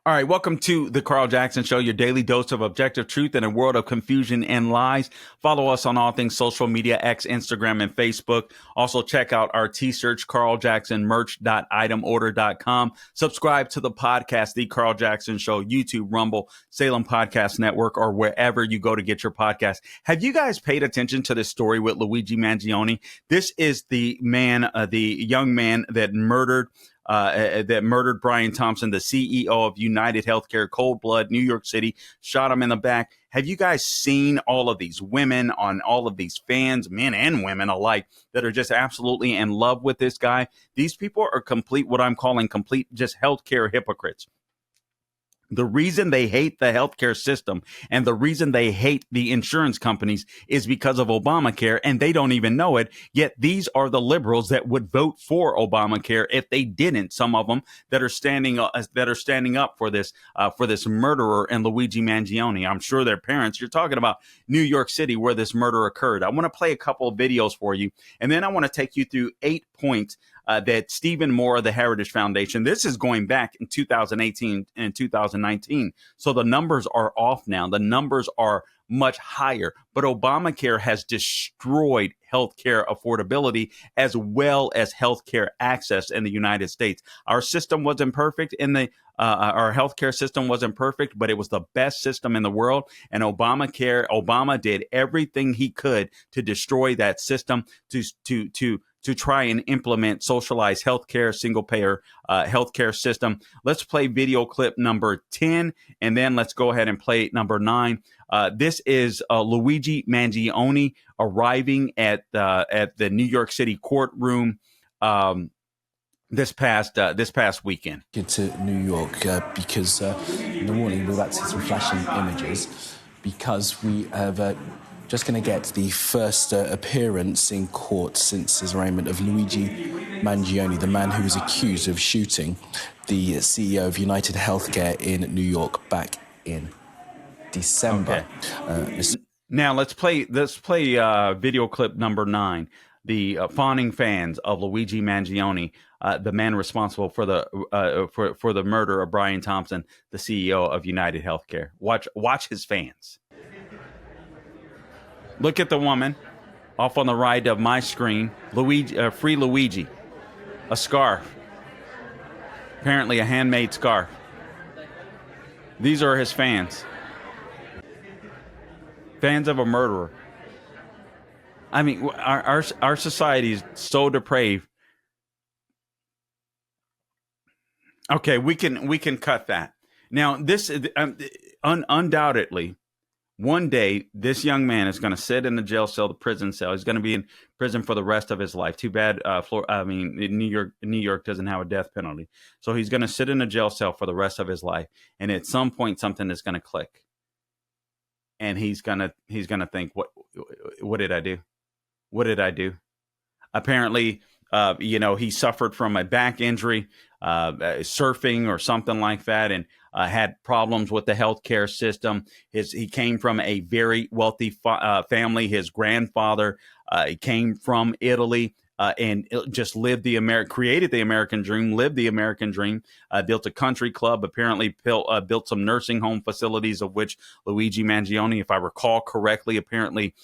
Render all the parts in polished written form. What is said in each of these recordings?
All right, welcome to the Carl Jackson Show, your daily dose of objective truth in a world of confusion and lies. Follow us on all things social media, X, Instagram, and Facebook. Also, check out our T-search, carljacksonmerch.itemorder.com. Subscribe to the podcast, The Carl Jackson Show, YouTube, Rumble, Salem Podcast Network, or wherever you go to get your podcast. Have you guys paid attention to this story with Luigi Mangione? This is the young man that murdered Brian Thompson, the CEO of United Healthcare, cold blood, New York City, shot him in the back. Have you guys seen all of these women on all of these fans, men and women alike, that are just absolutely in love with this guy? These people are what I'm calling complete just healthcare hypocrites. The reason they hate the healthcare system and the reason they hate the insurance companies is because of Obamacare, and they don't even know it. Yet these are the liberals that would vote for Obamacare if they didn't. Some of them that are standing up for this murderer and Luigi Mangione. I'm sure their parents. You're talking about New York City, where this murder occurred. I want to play a couple of videos for you, and then I want to take you through 8 points that Stephen Moore of the Heritage Foundation, this is going back in 2018 and 2019. So the numbers are off now. The numbers are much higher. But Obamacare has destroyed healthcare affordability as well as healthcare access in the United States. Our system wasn't perfect our healthcare system wasn't perfect, but it was the best system in the world. And Obama did everything he could to destroy that system, to try and implement socialized healthcare, single payer healthcare system. Let's play video clip number 10, and then let's go ahead and play number 9. This is Luigi Mangione arriving at the New York City courtroom this past weekend. To New York because in the morning we're about to see some flashing images because we have just going to get the first appearance in court since his arraignment of Luigi Mangione, the man who was accused of shooting the CEO of United Healthcare in New York back in December. Okay. Now let's play video clip number 9. The fawning fans of Luigi Mangione, the man responsible for the murder of Brian Thompson, the CEO of United Healthcare. Watch his fans. Look at the woman off on the right of my screen. Luigi, free Luigi, a scarf, apparently a handmade scarf. These are his fans. Fans of a murderer. I mean, our society is so depraved. Okay, we can cut that. Now, this undoubtedly, one day this young man is going to sit in the jail cell, the prison cell. He's going to be in prison for the rest of his life. Too bad, New York doesn't have a death penalty, so he's going to sit in a jail cell for the rest of his life. And at some point, something is going to click, and he's gonna think, what did I do? What did I do? Apparently, he suffered from a back injury, surfing or something like that, and had problems with the healthcare system. He came from a very wealthy family. His grandfather came from Italy and just created the American dream, lived the American dream, built a country club, apparently built some nursing home facilities, of which Luigi Mangione, if I recall correctly, apparently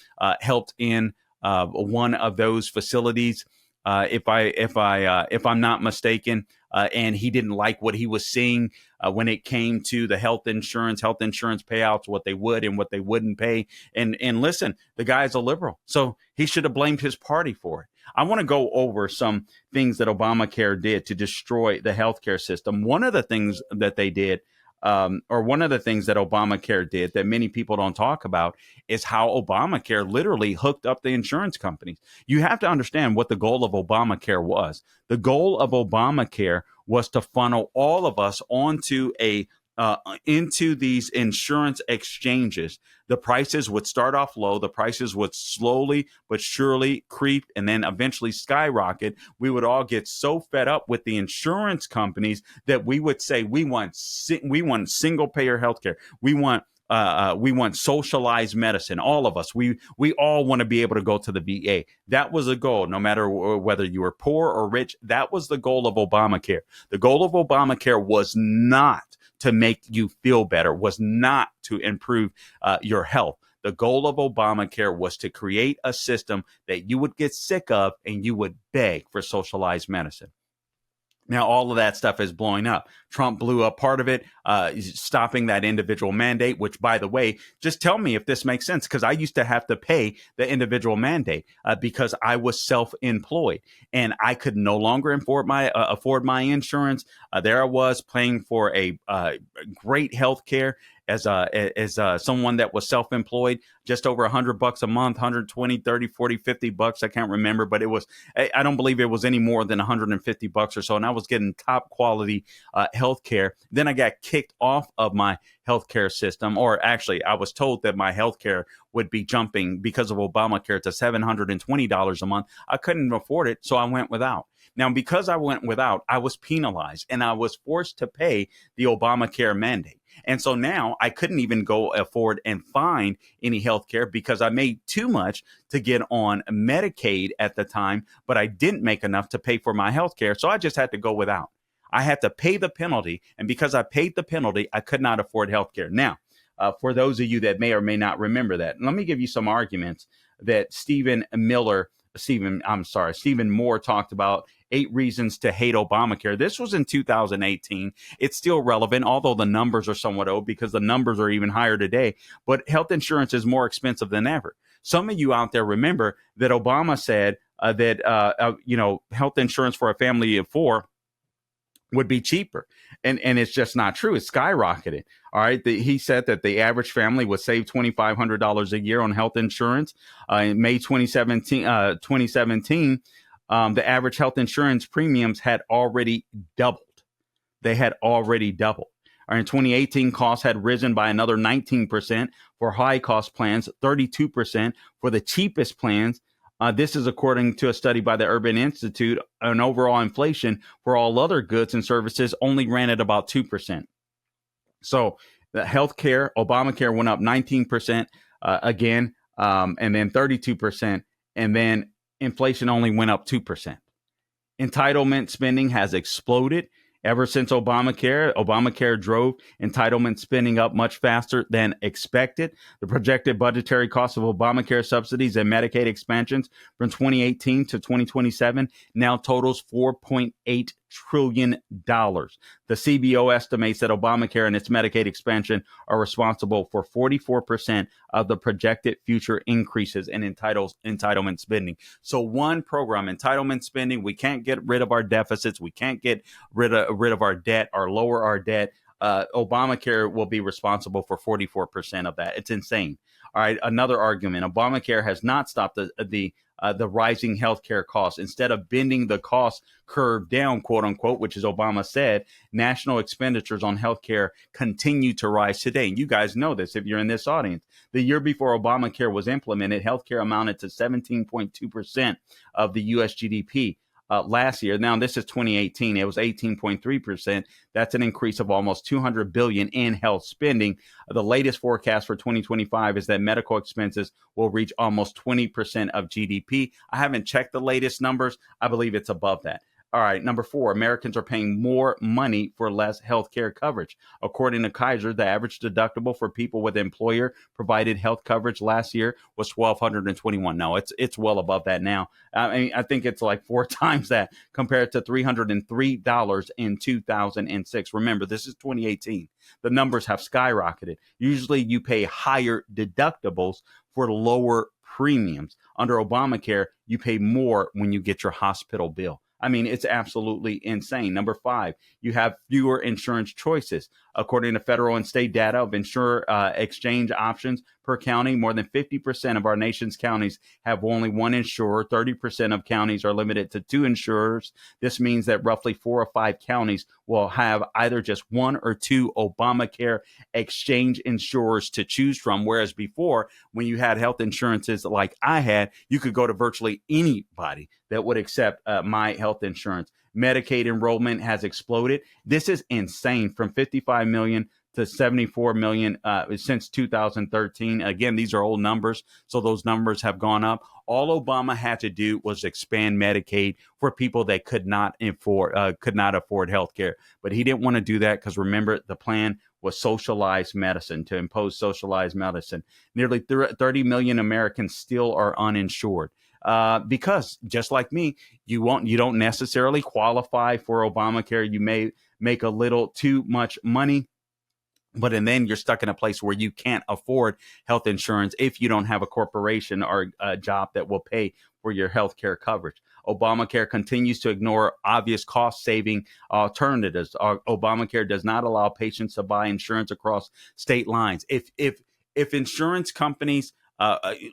helped in one of those facilities, if I'm not mistaken, and he didn't like what he was seeing when it came to the health insurance payouts, what they would and what they wouldn't pay. And listen, the guy is a liberal, so he should have blamed his party for it. I want to go over some things that Obamacare did to destroy the healthcare system. One of the things that they did, or one of the things that Obamacare did that many people don't talk about, is how Obamacare literally hooked up the insurance companies. You have to understand what the goal of Obamacare was. The goal of Obamacare was to funnel all of us onto into these insurance exchanges. The prices would start off low. The prices would slowly but surely creep and then eventually skyrocket. We would all get so fed up with the insurance companies that we would say, we want single payer healthcare. We want socialized medicine. All of us, we all want to be able to go to the VA. That was a goal, no matter whether you were poor or rich. That was the goal of Obamacare. The goal of Obamacare was not to make you feel better, was not to improve your health. The goal of Obamacare was to create a system that you would get sick of and you would beg for socialized medicine. Now, all of that stuff is blowing up. Trump blew up part of it, stopping that individual mandate, which, by the way, just tell me if this makes sense, because I used to have to pay the individual mandate because I was self-employed and I could no longer afford my insurance. There I was paying for a great health care as someone that was self-employed, just over $100 a month, 120, 30, 40, 50 bucks. I can't remember, but I don't believe it was any more than 150 bucks or so. And I was getting top quality health care. Then I got kicked off of my healthcare system, or actually I was told that my healthcare would be jumping because of Obamacare to $720 a month. I couldn't afford it, so I went without. Now, because I went without, I was penalized and I was forced to pay the Obamacare mandate. And so now I couldn't even go afford and find any health care because I made too much to get on Medicaid at the time, but I didn't make enough to pay for my health care. So I just had to go without. I had to pay the penalty. And because I paid the penalty, I could not afford health care. Now, for those of you that may or may not remember that, let me give you some arguments that Stephen Moore talked about. 8 reasons to hate Obamacare. This was in 2018. It's still relevant, although the numbers are somewhat old because the numbers are even higher today. But health insurance is more expensive than ever. Some of you out there remember that Obama said that health insurance for a family of 4 would be cheaper. And it's just not true. It's skyrocketed. All right. He said that the average family would save $2,500 a year on health insurance. In May 2017, the average health insurance premiums had already doubled. They had already doubled. In 2018, costs had risen by another 19% for high cost plans, 32% for the cheapest plans. This is according to a study by the Urban Institute. An overall inflation for all other goods and services only ran at about 2%. So the healthcare, Obamacare went up 19% again, and then 32%, and then inflation only went up 2%. Entitlement spending has exploded. Ever since Obamacare drove entitlement spending up much faster than expected. The projected budgetary cost of Obamacare subsidies and Medicaid expansions from 2018 to 2027 now totals $4.8 trillion. The CBO estimates that Obamacare and its Medicaid expansion are responsible for 44% of the projected future increases in entitlement spending. So one program, entitlement spending, we can't get rid of our deficits. We can't get rid of our debt or lower our debt. Obamacare will be responsible for 44% of that. It's insane. All right. Another argument: Obamacare has not stopped the rising healthcare costs. Instead of bending the cost curve down, quote unquote, which is Obama said, national expenditures on healthcare continue to rise today. And you guys know this if you're in this audience. The year before Obamacare was implemented, healthcare amounted to 17.2% of the U.S. GDP. Last year. Now, this is 2018. It was 18.3%. That's an increase of almost $200 billion in health spending. The latest forecast for 2025 is that medical expenses will reach almost 20% of GDP. I haven't checked the latest numbers. I believe it's above that. All right. Number 4, Americans are paying more money for less health care coverage. According to Kaiser, the average deductible for people with employer provided health coverage last year was $1,221. No, it's well above that now. I mean, I think it's like 4 times that compared to $303 in 2006. Remember, this is 2018. The numbers have skyrocketed. Usually you pay higher deductibles for lower premiums. Under Obamacare, you pay more when you get your hospital bill. I mean, it's absolutely insane. Number 5, you have fewer insurance choices. According to federal and state data of insurer exchange options per county, more than 50% of our nation's counties have only one insurer. 30% of counties are limited to 2 insurers. This means that roughly 4 or 5 counties will have either just 1 or 2 Obamacare exchange insurers to choose from. Whereas before, when you had health insurances like I had, you could go to virtually anybody that would accept my health insurance. Medicaid enrollment has exploded. This is insane, from 55 million to 74 million since 2013. Again, these are old numbers, so those numbers have gone up. All Obama had to do was expand Medicaid for people that could not afford health care. But he didn't want to do that because, remember, the plan was socialized medicine, to impose socialized medicine. Nearly 30 million Americans still are uninsured. Because just like me, you don't necessarily qualify for Obamacare. You may make a little too much money, and then you're stuck in a place where you can't afford health insurance if you don't have a corporation or a job that will pay for your health care coverage. Obamacare continues to ignore obvious cost-saving alternatives. Obamacare does not allow patients to buy insurance across state lines. If insurance companies,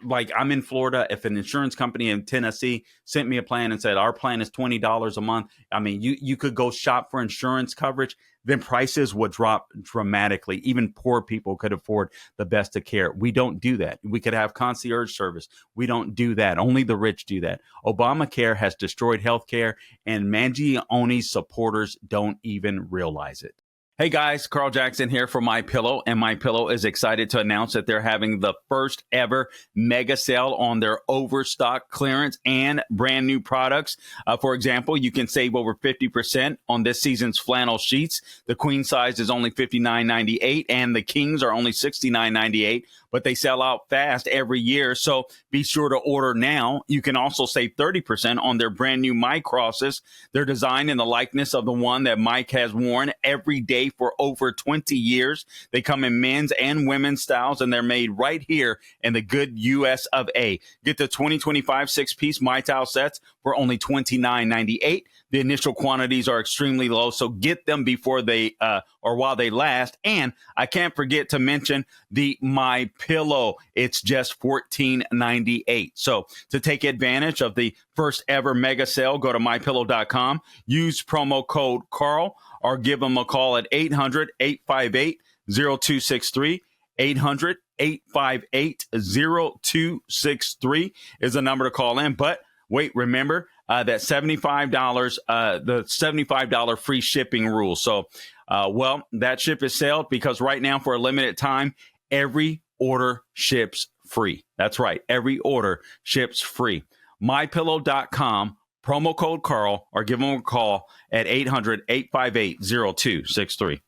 like I'm in Florida, if an insurance company in Tennessee sent me a plan and said our plan is $20 a month, I mean, you could go shop for insurance coverage, then prices would drop dramatically. Even poor people could afford the best of care. We don't do that. We could have concierge service. We don't do that. Only the rich do that. Obamacare has destroyed healthcare, and Mangione's supporters don't even realize it. Hey guys, Carl Jackson here for MyPillow, and MyPillow is excited to announce that they're having the first ever mega sale on their overstock clearance and brand new products. For example, you can save over 50% on this season's flannel sheets. The queen size is only $59.98 and the kings are only $69.98, but they sell out fast every year, so be sure to order now. You can also save 30% on their brand new Mike crosses. They're designed in the likeness of the one that Mike has worn every day for over 20 years. They come in men's and women's styles, and they're made right here in the good U.S. of A. Get the 2025 six-piece My Towel sets for only $29.98. The initial quantities are extremely low, so get them before they or while they last. And I can't forget to mention the My Pillow. It's just $14.98. So to take advantage of the first ever mega sale, go to mypillow.com, use promo code Carl, or give them a call at 800-858-0263. 800-858-0263 is the number to call in. But wait, remember that $75, the $75 free shipping rule. So, that ship is sailed, because right now, for a limited time, every order ships free. That's right. Every order ships free. MyPillow.com, promo code Carl, or give them a call at 800-858-0263.